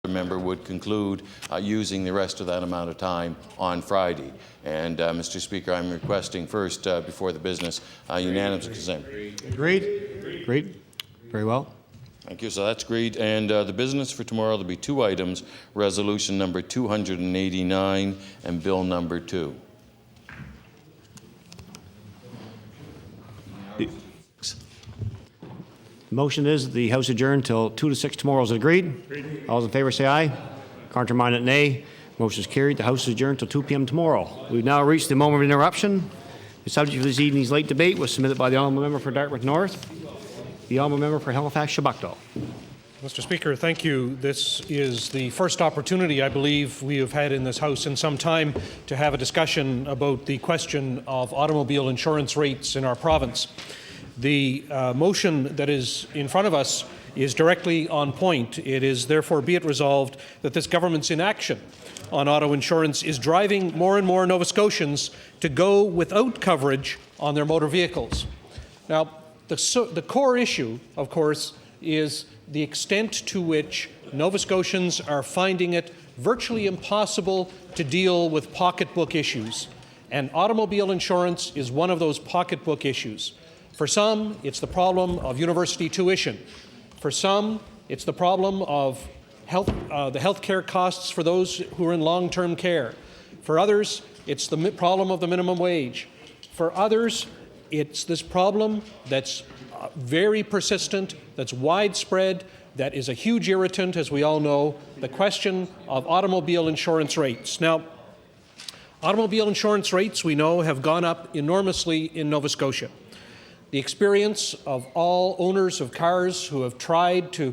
member would conclude using the rest of that amount of time on Friday. And, Mr. Speaker, I'm requesting first, before the business, unanimous consent. Agreed. Agreed. Very well. Thank you. So that's agreed. And the business for tomorrow, there'll be two items, resolution number 289 and bill number 2. The motion is that the House adjourn until 2 to 6 tomorrow. Is it agreed? Agreed. All those in favour say aye. Contrary-minded nay. Motion is carried. The House is adjourned until 2 p.m. tomorrow. We've now reached the moment of interruption. The subject of this evening's late debate was submitted by the Honourable Member for Dartmouth North, the Honourable Member for Halifax-Shabukdale. Mr. Speaker, thank you. This is the first opportunity, I believe, we have had in this House in some time to have a discussion about the question of automobile insurance rates in our province. The motion that is in front of us is directly on point. It is therefore be it resolved that this government's inaction on auto insurance is driving more and more Nova Scotians to go without coverage on their motor vehicles. Now, the core issue, of course, is the extent to which Nova Scotians are finding it virtually impossible to deal with pocketbook issues. And automobile insurance is one of those pocketbook issues. For some, it's the problem of university tuition. For some, it's the problem of the health care costs for those who are in long-term care. For others, it's the problem of the minimum wage. For others, it's this problem that's very persistent, that's widespread, that is a huge irritant, as we all know, the question of automobile insurance rates. Now, automobile insurance rates, we know, have gone up enormously in Nova Scotia. The experience of all owners of cars who have tried to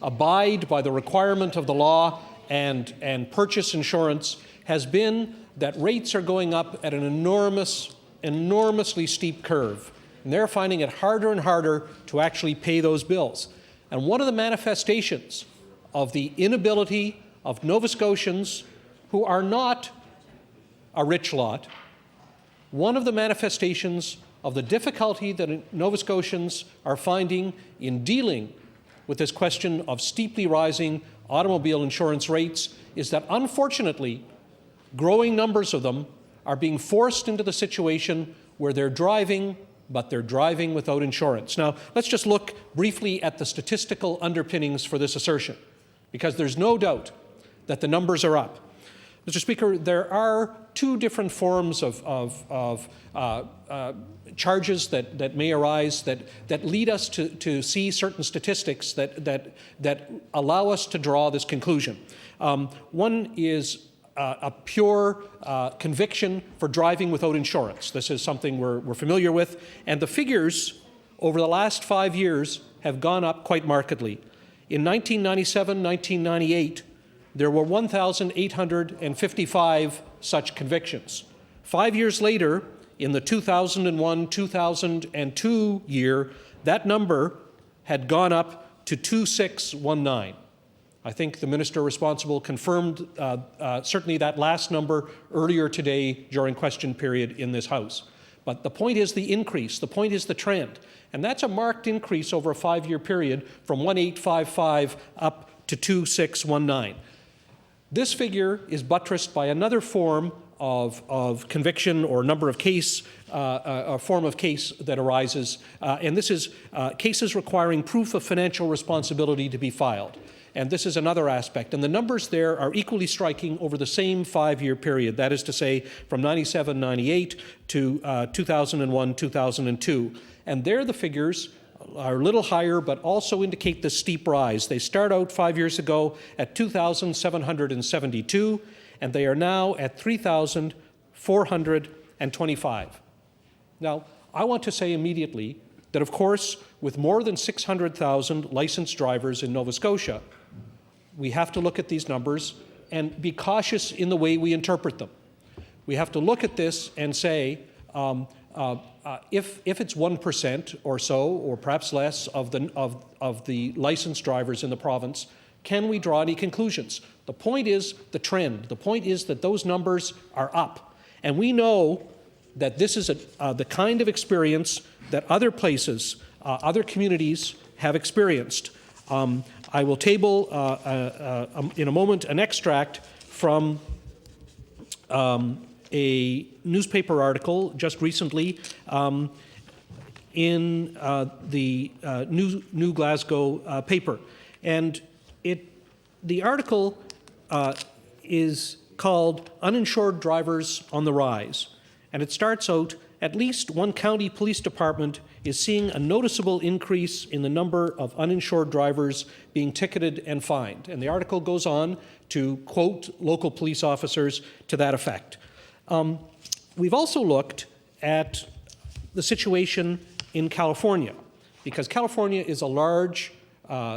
abide by the requirement of the law and purchase insurance has been that rates are going up at an enormously steep curve. And they're finding it harder and harder to actually pay those bills. And one of the manifestations of the inability of Nova Scotians, who are not a rich lot, one of the manifestations of the difficulty that Nova Scotians are finding in dealing with this question of steeply rising automobile insurance rates is that, unfortunately, growing numbers of them are being forced into the situation where they're driving, but they're driving without insurance. Now, let's just look briefly at the statistical underpinnings for this assertion, because there's no doubt that the numbers are up. Mr. Speaker, there are two different forms of charges that may arise that lead us to see certain statistics that allow us to draw this conclusion. One is a pure conviction for driving without insurance. This is something we're familiar with, and the figures over the last 5 years have gone up quite markedly. In 1997, 1998, there were 1,855 such convictions. 5 years later, in the 2001-2002 year, that number had gone up to 2,619. I think the minister responsible confirmed certainly that last number earlier today during question period in this House. But the point is the increase, the point is the trend. And that's a marked increase over a 5-year period from 1,855 up to 2,619. This figure is buttressed by another form of conviction or number of case, a form of case that arises, and this is cases requiring proof of financial responsibility to be filed. And this is another aspect. And the numbers there are equally striking over the same 5-year period, that is to say from 97-98 to 2001-2002. And there the figures are a little higher, but also indicate the steep rise. They start out 5 years ago at 2,772, and they are now at 3,425. Now, I want to say immediately that, of course, with more than 600,000 licensed drivers in Nova Scotia, we have to look at these numbers and be cautious in the way we interpret them. We have to look at this and say, if it's 1% or so, or perhaps less, of the licensed drivers in the province, can we draw any conclusions? The point is the trend. The point is that those numbers are up. And we know that this is the kind of experience that other places, other communities have experienced. I will table in a moment an extract from a newspaper article just recently in the New Glasgow paper. And the article is called Uninsured Drivers on the Rise. And it starts out, at least one county police department is seeing a noticeable increase in the number of uninsured drivers being ticketed and fined. And the article goes on to quote local police officers to that effect. We've also looked at the situation in California, because California is a large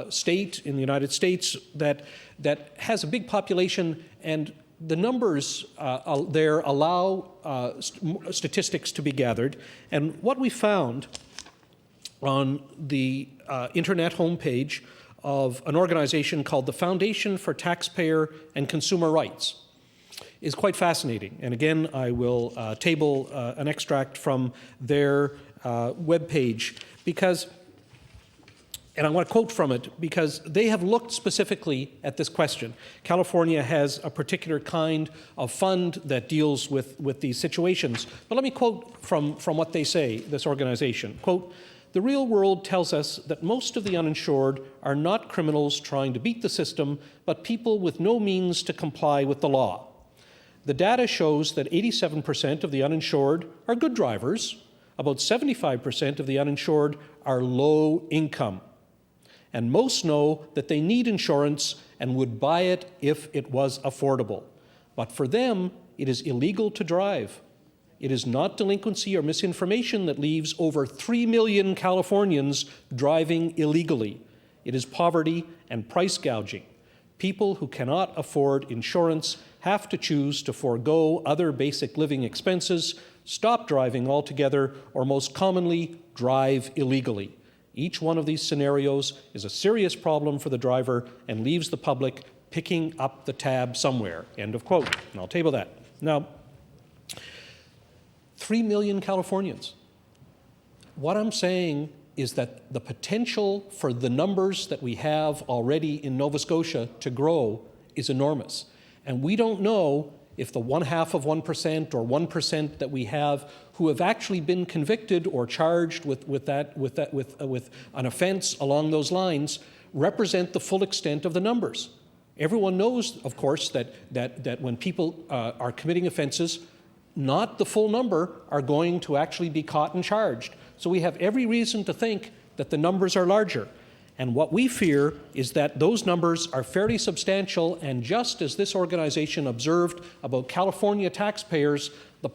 state in the United States that has a big population, and the numbers there allow statistics to be gathered. And what we found on the internet homepage of an organization called the Foundation for Taxpayer and Consumer Rights is quite fascinating. And again, I will table an extract from their webpage, because, and I want to quote from it, because they have looked specifically at this question. California has a particular kind of fund that deals with these situations. But let me quote from what they say, this organization. Quote, "The real world tells us that most of the uninsured are not criminals trying to beat the system, but people with no means to comply with the law. The data shows that 87% of the uninsured are good drivers. About 75% of the uninsured are low income. And most know that they need insurance and would buy it if it was affordable. But for them, it is illegal to drive. It is not delinquency or misinformation that leaves over 3 million Californians driving illegally. It is poverty and price gouging. People who cannot afford insurance have to choose to forego other basic living expenses, stop driving altogether, or most commonly, drive illegally. Each one of these scenarios is a serious problem for the driver and leaves the public picking up the tab somewhere." End of quote. And I'll table that. Now, 3 million Californians. What I'm saying is that the potential for the numbers that we have already in Nova Scotia to grow is enormous. And we don't know if the 0.5% or 1% that we have who have actually been convicted or charged with an offense along those lines represent the full extent of the numbers. Everyone knows, of course, that when people are committing offenses, not the full number are going to actually be caught and charged. So we have every reason to think that the numbers are larger. And what we fear is that those numbers are fairly substantial, and just as this organization observed about California taxpayers, the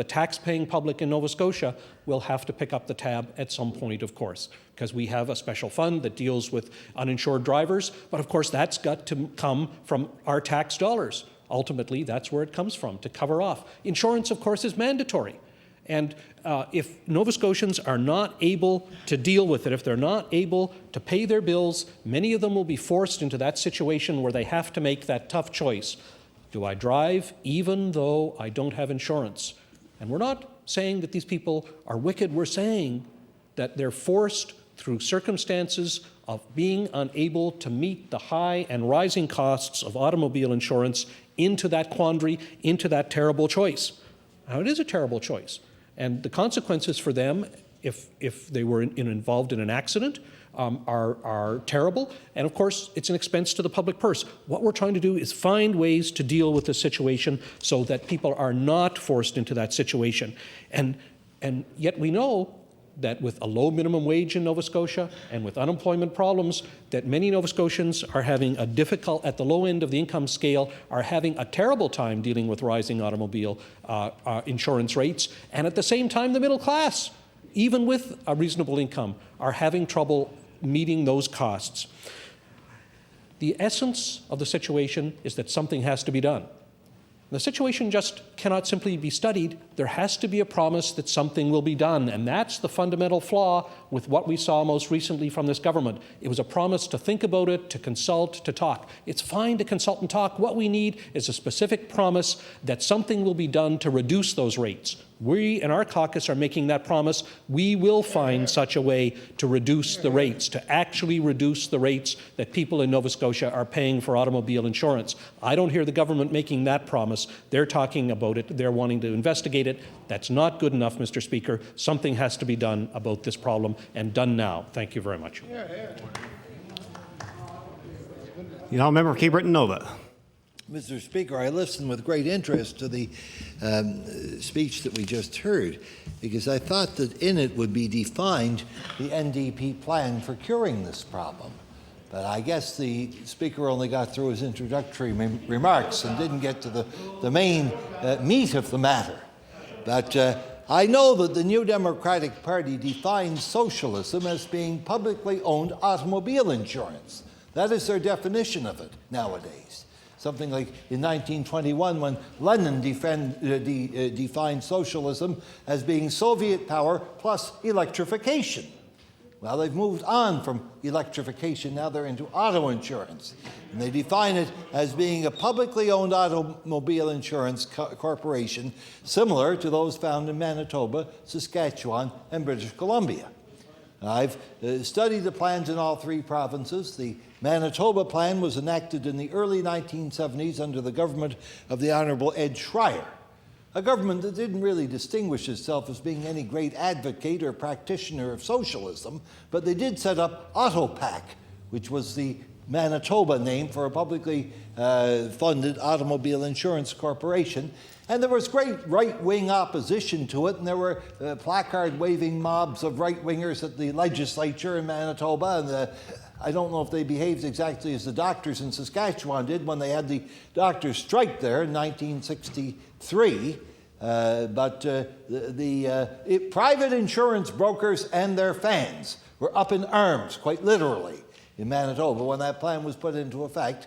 tax-paying public in Nova Scotia will have to pick up the tab at some point, of course, because we have a special fund that deals with uninsured drivers, but of course that's got to come from our tax dollars. Ultimately, that's where it comes from, to cover off. Insurance, of course, is mandatory. And if Nova Scotians are not able to deal with it, if they're not able to pay their bills, many of them will be forced into that situation where they have to make that tough choice. Do I drive even though I don't have insurance? And we're not saying that these people are wicked. We're saying that they're forced through circumstances of being unable to meet the high and rising costs of automobile insurance into that quandary, into that terrible choice. Now, it is a terrible choice. And the consequences for them, if they were involved in an accident, are terrible. And of course, it's an expense to the public purse. What we're trying to do is find ways to deal with the situation so that people are not forced into that situation. And yet we know that with a low minimum wage in Nova Scotia and with unemployment problems, that many Nova Scotians are having a difficult, at the low end of the income scale, are having a terrible time dealing with rising automobile insurance rates. And at the same time, the middle class, even with a reasonable income, are having trouble meeting those costs. The essence of the situation is that something has to be done. The situation just cannot simply be studied. There has to be a promise that something will be done, and that's the fundamental flaw with what we saw most recently from this government. It was a promise to think about it, to consult, to talk. It's fine to consult and talk. What we need is a specific promise that something will be done to reduce those rates. We in our caucus are making that promise. We will find such a way to reduce the rates, to actually reduce the rates that people in Nova Scotia are paying for automobile insurance. I don't hear the government making that promise. They're talking about it. They're wanting to investigate it. That's not good enough, Mr. Speaker. Something has to be done about this problem, and done now. Thank you very much. The honourable member for Cape Breton Nova. Mr. Speaker, I listened with great interest to the speech that we just heard, because I thought that in it would be defined the NDP plan for curing this problem. But I guess the Speaker only got through his introductory remarks and didn't get to the main meat of the matter. But I know that the New Democratic Party defines socialism as being publicly owned automobile insurance. That is their definition of it nowadays. Something like in 1921, when Lenin defined socialism as being Soviet power plus electrification. Well, they've moved on from electrification. Now they're into auto insurance. And they define it as being a publicly owned automobile insurance corporation similar to those found in Manitoba, Saskatchewan, and British Columbia. I've studied the plans in all three provinces. The Manitoba plan was enacted in the early 1970s under the government of the Honourable Ed Schreier, a government that didn't really distinguish itself as being any great advocate or practitioner of socialism, but they did set up Autopac, which was the Manitoba name for a publicly funded automobile insurance corporation. And there was great right-wing opposition to it, and there were placard-waving mobs of right-wingers at the legislature in Manitoba, and I don't know if they behaved exactly as the doctors in Saskatchewan did when they had the doctors' strike there in 1963. Private insurance brokers and their fans were up in arms, quite literally, in Manitoba when that plan was put into effect.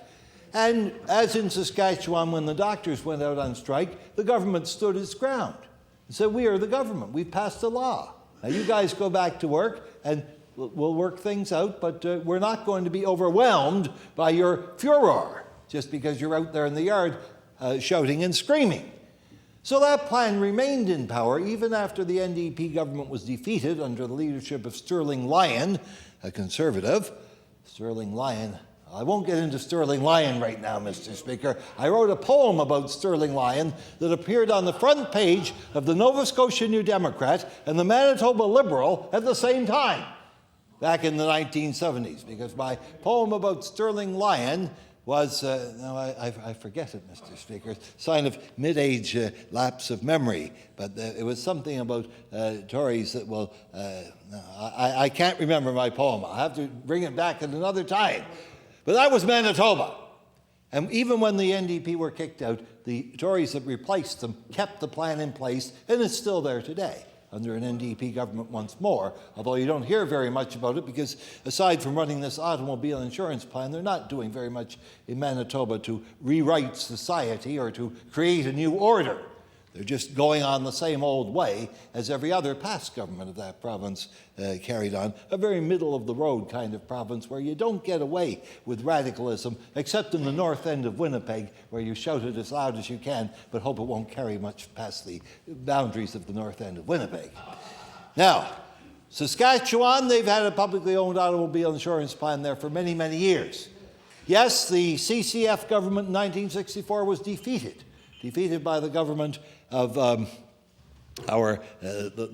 And as in Saskatchewan, when the doctors went out on strike, the government stood its ground and said, "We are the government. We've passed a law. Now you guys go back to work and we'll work things out, but we're not going to be overwhelmed by your furor just because you're out there in the yard shouting and screaming." So that plan remained in power even after the NDP government was defeated under the leadership of Sterling Lyon, a Conservative. Sterling Lyon. I won't get into Sterling Lyon right now, Mr. Speaker. I wrote a poem about Sterling Lyon that appeared on the front page of the Nova Scotia New Democrat and the Manitoba Liberal at the same time, back in the 1970s, because my poem about Sterling Lyon was, I forget it, Mr. Speaker, sign of mid-age lapse of memory, but it was something about Tories that will, I can't remember my poem. I'll have to bring it back at another time. But that was Manitoba. And even when the NDP were kicked out, the Tories that replaced them kept the plan in place, and it's still there today under an NDP government once more, although you don't hear very much about it because aside from running this automobile insurance plan, they're not doing very much in Manitoba to rewrite society or to create a new order. They're just going on the same old way as every other past government of that province carried on, a very middle-of-the-road kind of province where you don't get away with radicalism, except in the north end of Winnipeg, where you shout it as loud as you can, but hope it won't carry much past the boundaries of the north end of Winnipeg. Now, Saskatchewan, they've had a publicly owned automobile insurance plan there for many, many years. Yes, the CCF government in 1964 was defeated by the government of the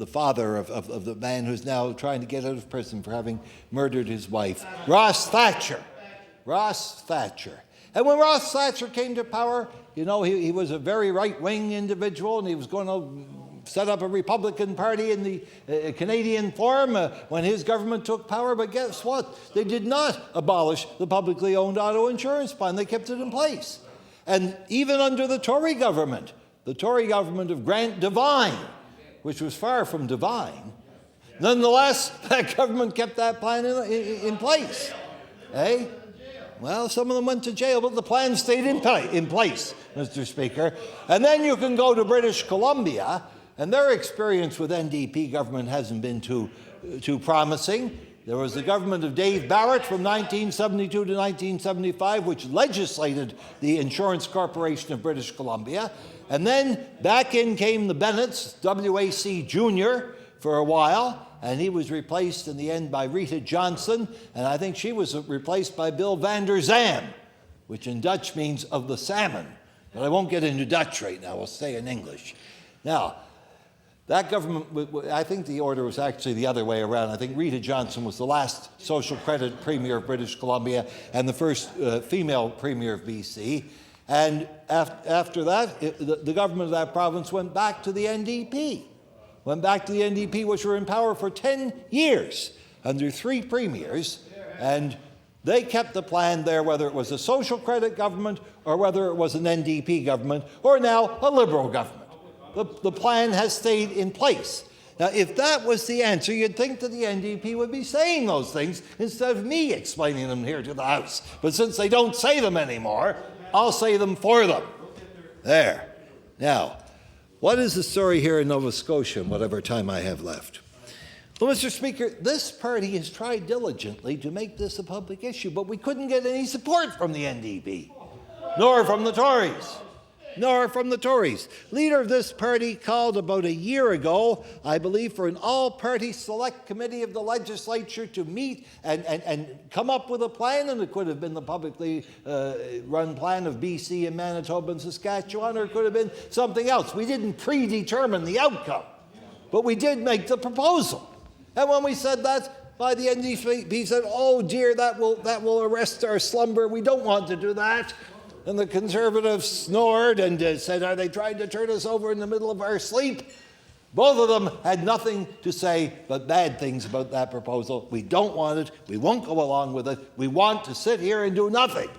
father of the man who's now trying to get out of prison for having murdered his wife, Ross Thatcher. Ross Thatcher. And when Ross Thatcher came to power, you know, he was a very right-wing individual, and he was going to set up a Republican Party in the Canadian form when his government took power. But guess what? They did not abolish the publicly owned auto insurance plan. They kept it in place. And even under the Tory government of Grant Devine, which was far from divine, nonetheless, that government kept that plan in place. Eh? Well, some of them went to jail, but the plan stayed in place, Mr. Speaker. And then you can go to British Columbia, and their experience with NDP government hasn't been too promising. There was the government of Dave Barrett from 1972 to 1975, which legislated the Insurance Corporation of British Columbia. And then back in came the Bennetts, WAC Jr., for a while, and he was replaced in the end by Rita Johnson, and I think she was replaced by Bill van der Zam, which in Dutch means of the salmon. But I won't get into Dutch right now, we'll stay in English. Now, that government, I think the order was actually the other way around. I think Rita Johnson was the last social credit premier of British Columbia and the first female premier of BC. And after that, the government of that province went back to the NDP. Which were in power for 10 years under 3 premiers, and they kept the plan there, whether it was a social credit government or whether it was an NDP government or now a Liberal government. The plan has stayed in place. Now, if that was the answer, you'd think that the NDP would be saying those things instead of me explaining them here to the House. But since they don't say them anymore, I'll say them for them. There. Now, what is the story here in Nova Scotia in whatever time I have left? Well, Mr. Speaker, this party has tried diligently to make this a public issue, but we couldn't get any support from the NDP, nor from the Tories. Leader of this party called about a year ago, I believe, for an all-party select committee of the legislature to meet and come up with a plan, and it could have been the publicly run plan of BC and Manitoba and Saskatchewan, or it could have been something else. We didn't predetermine the outcome, but we did make the proposal. And when we said that, by the NDP said, oh dear, that will arrest our slumber. We don't want to do that. And the Conservatives snored and said, are they trying to turn us over in the middle of our sleep? Both of them had nothing to say but bad things about that proposal. We don't want it. We won't go along with it. We want to sit here and do nothing.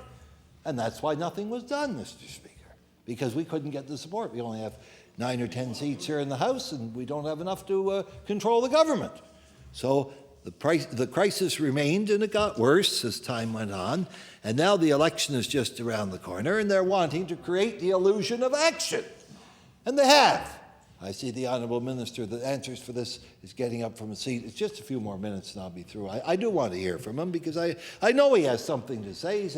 And that's why nothing was done, Mr. Speaker, because we couldn't get the support. We only have 9 or 10 seats here in the House, and we don't have enough to control the government. So the crisis remained, and it got worse as time went on. And now the election is just around the corner, and they're wanting to create the illusion of action. And they have. I see the Honourable Minister that answers for this is getting up from a seat. It's just a few more minutes and I'll be through. I do want to hear from him because I know he has something to say.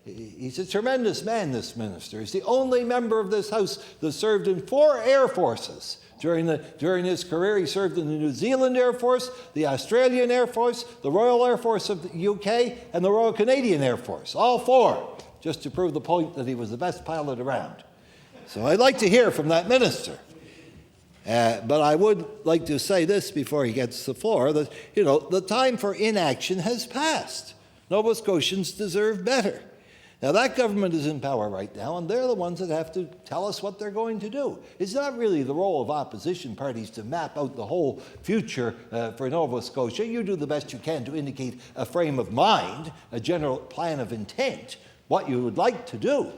He's a tremendous man, this minister. He's the only member of this House that served in 4 air forces. During his career, he served in the New Zealand Air Force, the Australian Air Force, the Royal Air Force of the UK, and the Royal Canadian Air Force, all 4, just to prove the point that he was the best pilot around. So I'd like to hear from that minister. But I would like to say this before he gets the floor, that, the time for inaction has passed. Nova Scotians deserve better. Now, that government is in power right now, and they're the ones that have to tell us what they're going to do. It's not really the role of opposition parties to map out the whole future for Nova Scotia. You do the best you can to indicate a frame of mind, a general plan of intent, what you would like to do.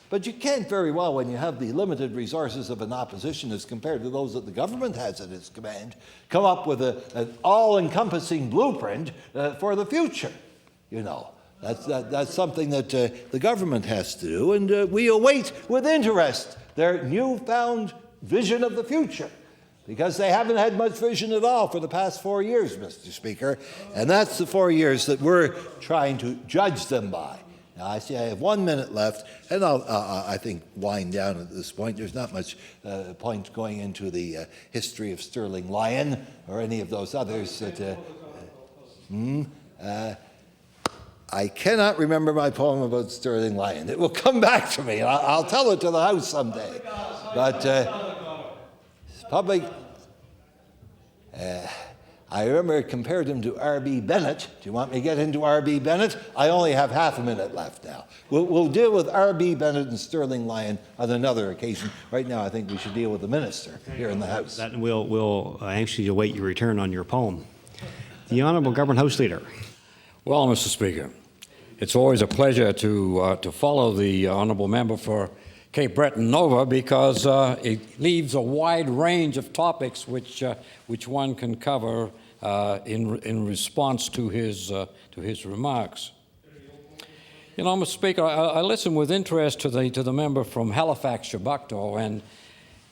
But you can't very well, when you have the limited resources of an opposition as compared to those that the government has at its command, come up with an all-encompassing blueprint for the future, That's something that the government has to do, and we await with interest their newfound vision of the future, because they haven't had much vision at all for the past 4 years, Mr. Speaker, and that's the 4 years that we're trying to judge them by. Now, I see I have 1 minute left, and I'll, I think, wind down at this point. There's not much point going into the history of Sterling Lyon or any of those others that... I cannot remember my poem about Sterling Lyon. It will come back to me. I'll tell it to the House someday. But public... I remember I compared him to R.B. Bennett. Do you want me to get into R.B. Bennett? I only have half a minute left now. We'll deal with R.B. Bennett and Sterling Lyon on another occasion. Right now, I think we should deal with the minister here in the House. That we'll anxiously await your return on your poem. The Honourable Government House Leader. Well, Mr. Speaker, it's always a pleasure to follow the honourable member for Cape Breton Nova, because it leaves a wide range of topics which one can cover in response to his remarks. You know, Mr. Speaker, I listened with interest to the member from Halifax, Shabukto, and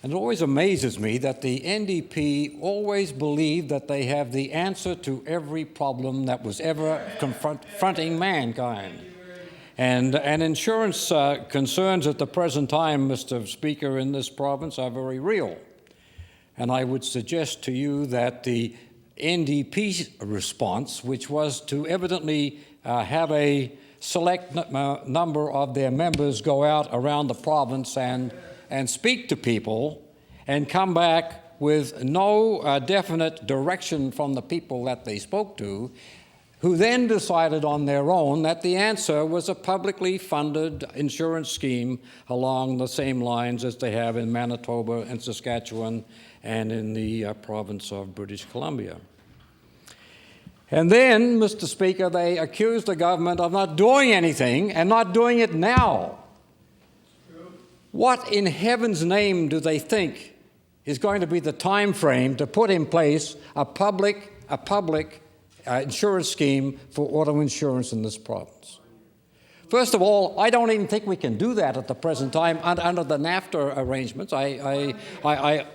it always amazes me that the NDP always believe that they have the answer to every problem that was ever confronting mankind. And insurance concerns at the present time, Mr. Speaker, in this province are very real. And I would suggest to you that the NDP response, which was to evidently have a select number of their members go out around the province and speak to people and come back with no definite direction from the people that they spoke to, who then decided on their own that the answer was a publicly funded insurance scheme along the same lines as they have in Manitoba and Saskatchewan and in the province of British Columbia. And then, Mr. Speaker, they accused the government of not doing anything and not doing it now. What in heaven's name do they think is going to be the time frame to put in place a public insurance scheme for auto insurance in this province? First of all, I don't even think we can do that at the present time under the NAFTA arrangements. I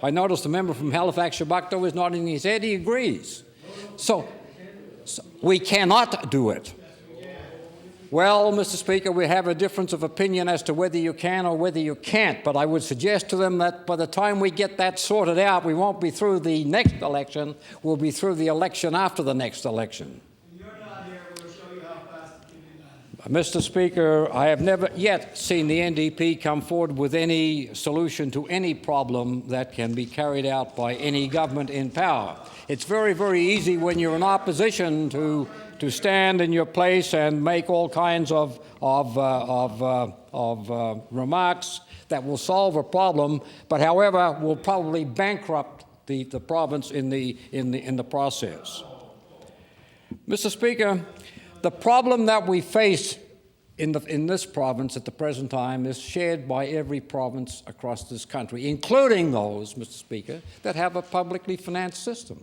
noticed the member from Halifax, Shabukto, is nodding his head. He agrees. So we cannot do it. Well, Mr. Speaker, we have a difference of opinion as to whether you can or whether you can't, but I would suggest to them that by the time we get that sorted out, we won't be through the next election, we'll be through the election after the next election. You're not here, we'll show you how fast it can be done. Mr. Speaker, I have never yet seen the NDP come forward with any solution to any problem that can be carried out by any government in power. It's very, very easy when you're in opposition to stand in your place and make all kinds of remarks that will solve a problem, but however will probably bankrupt the province in the process. Mr. Speaker, the problem that we face in this province at the present time is shared by every province across this country, including those, Mr. Speaker, that have a publicly financed system.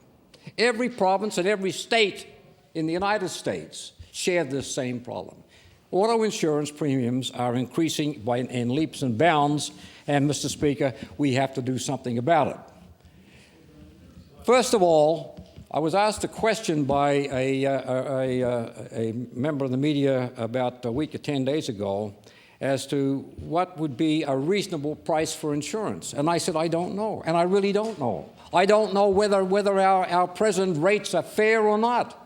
Every province and every state in the United States share this same problem. Auto insurance premiums are increasing in leaps and bounds, and, Mr. Speaker, we have to do something about it. First of all, I was asked a question by a member of the media about a week or 10 days ago as to what would be a reasonable price for insurance. And I said, I don't know, and I really don't know. I don't know whether our present rates are fair or not.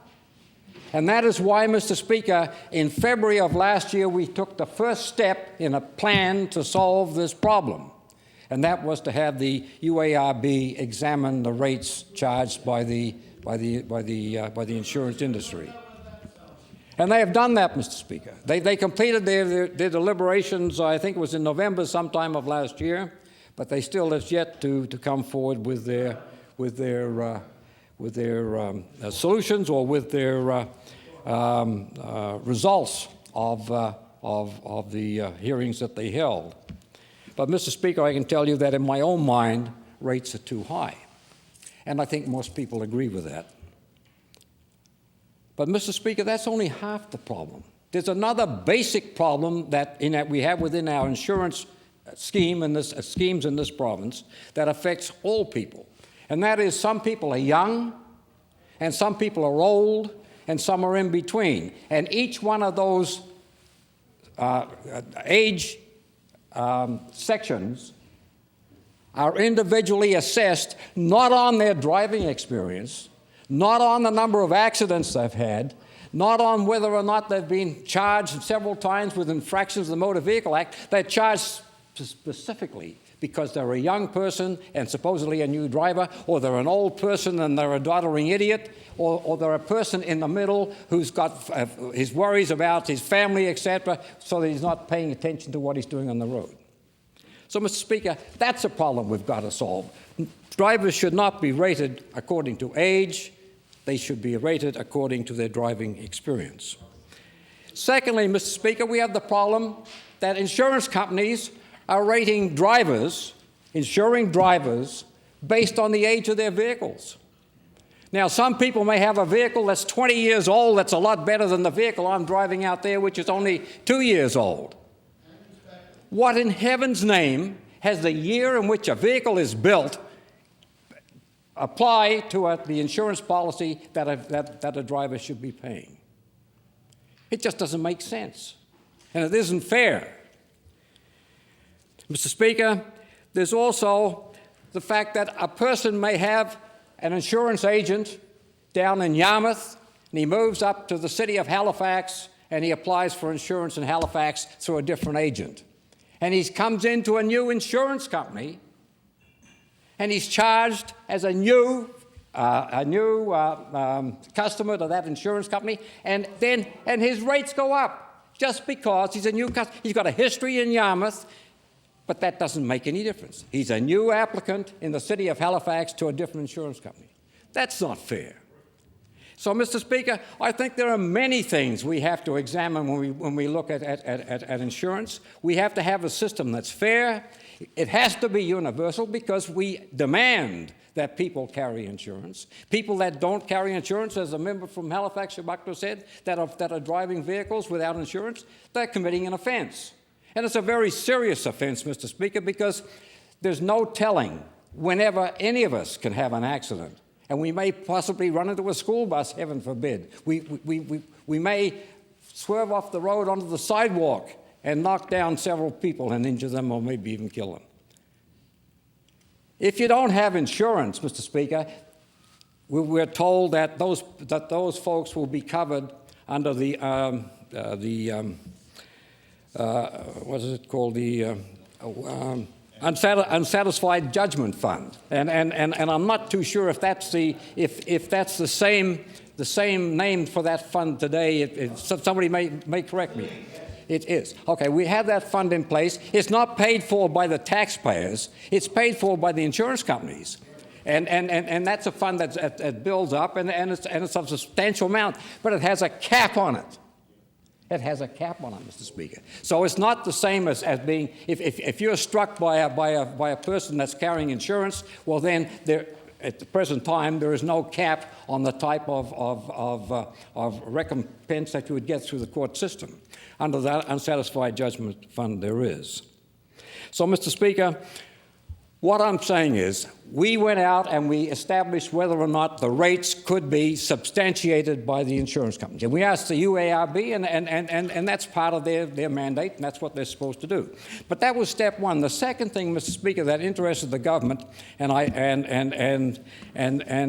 And that is why, Mr. Speaker, in February of last year, we took the first step in a plan to solve this problem. And that was to have the UARB examine the rates charged by the insurance industry. And they have done that, Mr. Speaker. They completed their deliberations, I think it was in November sometime of last year, but they still have yet to come forward with their solutions or with their results of the hearings that they held. But, Mr. Speaker, I can tell you that in my own mind, rates are too high. And I think most people agree with that. But, Mr. Speaker, that's only half the problem. There's another basic problem that we have within our insurance scheme and schemes in this province that affects all people. And that is, some people are young, and some people are old, and some are in between. And each one of those age sections are individually assessed not on their driving experience, not on the number of accidents they've had, not on whether or not they've been charged several times with infractions of the Motor Vehicle Act. They're charged specifically because they're a young person and supposedly a new driver, or they're an old person and they're a doddering idiot, or they're a person in the middle who's got his worries about his family, etc., so that he's not paying attention to what he's doing on the road. So, Mr. Speaker, that's a problem we've got to solve. Drivers should not be rated according to age. They should be rated according to their driving experience. Secondly, Mr. Speaker, we have the problem that insurance companies are rating drivers, insuring drivers, based on the age of their vehicles. Now, some people may have a vehicle that's 20 years old that's a lot better than the vehicle I'm driving out there, which is only 2 years old. What in heaven's name has the year in which a vehicle is built apply to the insurance policy that a driver should be paying? It just doesn't make sense, and it isn't fair. Mr. Speaker, there's also the fact that a person may have an insurance agent down in Yarmouth, and he moves up to the city of Halifax, and he applies for insurance in Halifax through a different agent. And he comes into a new insurance company, and he's charged as a new customer to that insurance company, and his rates go up just because he's a new customer. He's got a history in Yarmouth, but that doesn't make any difference. He's a new applicant in the city of Halifax to a different insurance company. That's not fair. So, Mr. Speaker, I think there are many things we have to examine when we look at insurance. We have to have a system that's fair. It has to be universal because we demand that people carry insurance. People that don't carry insurance, as a member from Halifax, Shabakto said, that are driving vehicles without insurance, they're committing an offence. And it's a very serious offence, Mr. Speaker, because there's no telling whenever any of us can have an accident. And we may possibly run into a school bus, heaven forbid. We may swerve off the road onto the sidewalk and knock down several people and injure them or maybe even kill them. If you don't have insurance, Mr. Speaker, we're told that those folks will be covered under the what is it called? The unsatisfied judgment fund, and I'm not too sure if that's the same name for that fund today. Somebody may correct me. It is. Okay, we have that fund in place. It's not paid for by the taxpayers. It's paid for by the insurance companies. And that's a fund that builds up, and it's a substantial amount, but it has a cap on it. It has a cap on it, Mr. Speaker. So it's not the same as being, if you're struck by a person that's carrying insurance, well then, at the present time, there is no cap on the type of recompense that you would get through the court system. Under that unsatisfied judgment fund, there is. So, Mr. Speaker, what I'm saying is, we went out and we established whether or not the rates could be substantiated by the insurance companies. And we asked the UARB, and that's part of their mandate, and that's what they're supposed to do. But that was step one. The second thing, Mr. Speaker, that interested the government and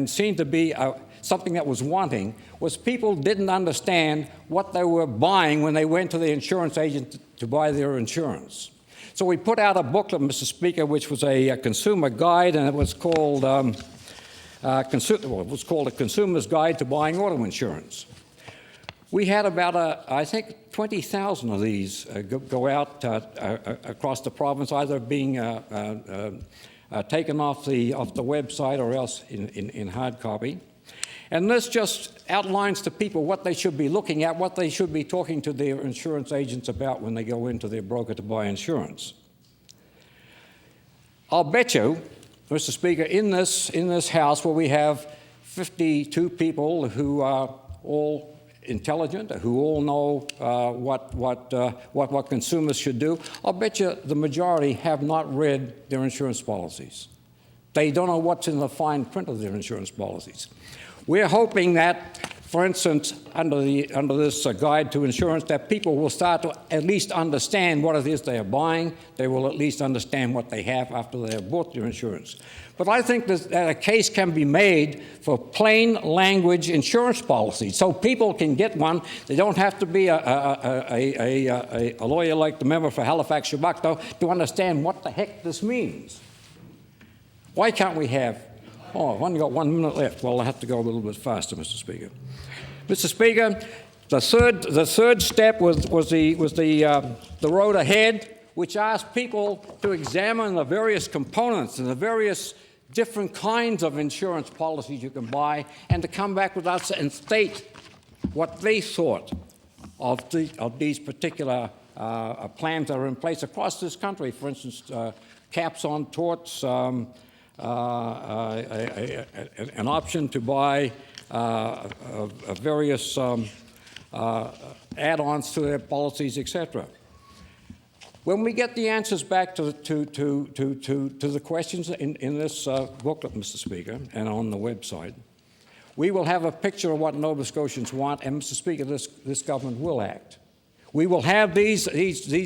seemed to be something that was wanting was people didn't understand what they were buying when they went to the insurance agent to buy their insurance. So we put out a booklet, Mr. Speaker, which was a consumer guide, and it was called A Consumer's Guide to Buying Auto Insurance. We had about, I think, 20,000 of these go out across the province, either being taken off the website or else in hard copy. And this just outlines to people what they should be looking at, what they should be talking to their insurance agents about when they go into their broker to buy insurance. I'll bet you, Mr. Speaker, in this House where we have 52 people who are all intelligent, who all know what consumers should do, I'll bet you the majority have not read their insurance policies. They don't know what's in the fine print of their insurance policies. We're hoping that, for instance, under this guide to insurance, that people will start to at least understand what it is they are buying. They will at least understand what they have after they have bought their insurance. But I think that a case can be made for plain language insurance policy, so people can get one. They don't have to be a lawyer like the member for Halifax Shabakto to understand what the heck this means. Why can't we have... Oh, I've only got 1 minute left. Well, I have to go a little bit faster, Mr. Speaker. Mr. Speaker, the third step was the road ahead, which asked people to examine the various components and the various different kinds of insurance policies you can buy, and to come back with us and state what they thought of these particular plans that are in place across this country. For instance, caps on torts, an option to buy various add-ons to their policies, etc. When we get the answers back to the questions in this booklet, Mr. Speaker, and on the website, we will have a picture of what Nova Scotians want, and Mr. Speaker, this government will act. We will have these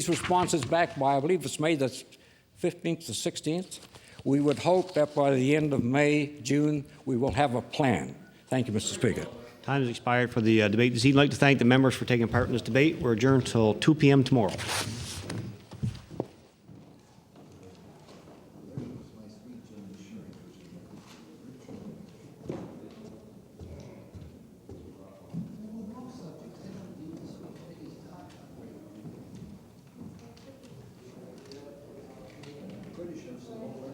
responses back by, I believe it's May the 15th to 16th. We would hope that by the end of May, June, we will have a plan. Thank you, Mr. Speaker. Time has expired for the debate this evening. I'd like to thank the members for taking part in this debate. We're adjourned till 2 p.m. tomorrow. Pretty sure so.